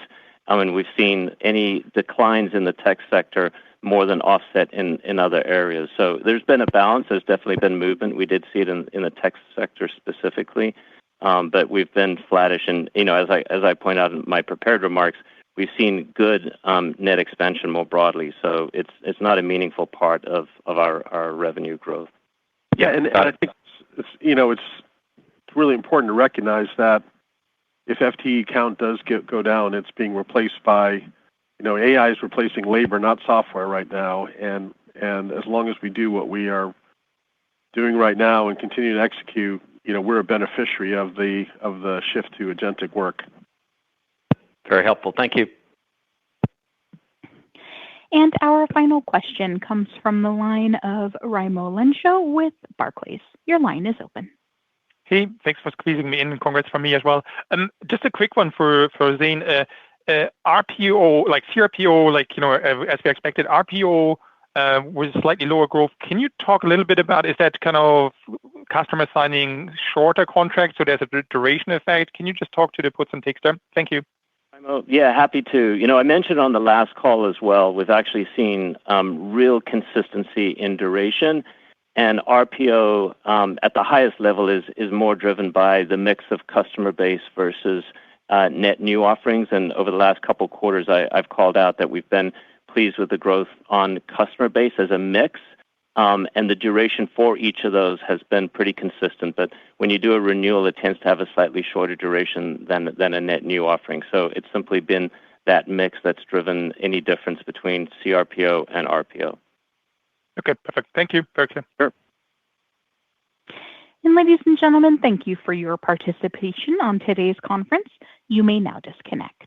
I mean, we've seen any declines in the tech sector more than offset in other areas. So there's been a balance. There's definitely been movement. We did see it in the tech sector specifically. But we've been flattish. And, as I point out in my prepared remarks, we've seen good net expansion more broadly. So it's not a meaningful part of our revenue growth. Yeah, and I think it's really important to recognize that if FTE count does go down, it's being replaced by, AI is replacing labor, not software right now. And as long as we do what we are doing right now and continue to execute, we're a beneficiary of the shift to agentic work. Very helpful. Thank you. And our final question comes from the line of Raimo Lenschow with Barclays. Your line is open. Hey, thanks for squeezing me in, and congrats from me as well. Just a quick one for Zane. RPO, like CRPO, as we expected, RPO was slightly lower growth. Can you talk a little bit about, is that kind of customer signing shorter contracts, so there's a duration effect? Can you just talk to the puts and takes there? Thank you. Yeah, happy to. I mentioned on the last call as well, we've actually seen real consistency in duration, and RPO at the highest level is more driven by the mix of customer base versus net new offerings. And over the last couple of quarters, I've called out that we've been pleased with the growth on customer base as a mix, and the duration for each of those has been pretty consistent. But when you do a renewal, it tends to have a slightly shorter duration than a net new offering. So it's simply been that mix that's driven any difference between CRPO and RPO. Okay, perfect. Thank you. Very clear. Sure. And ladies and gentlemen, thank you for your participation on today's conference. You may now disconnect.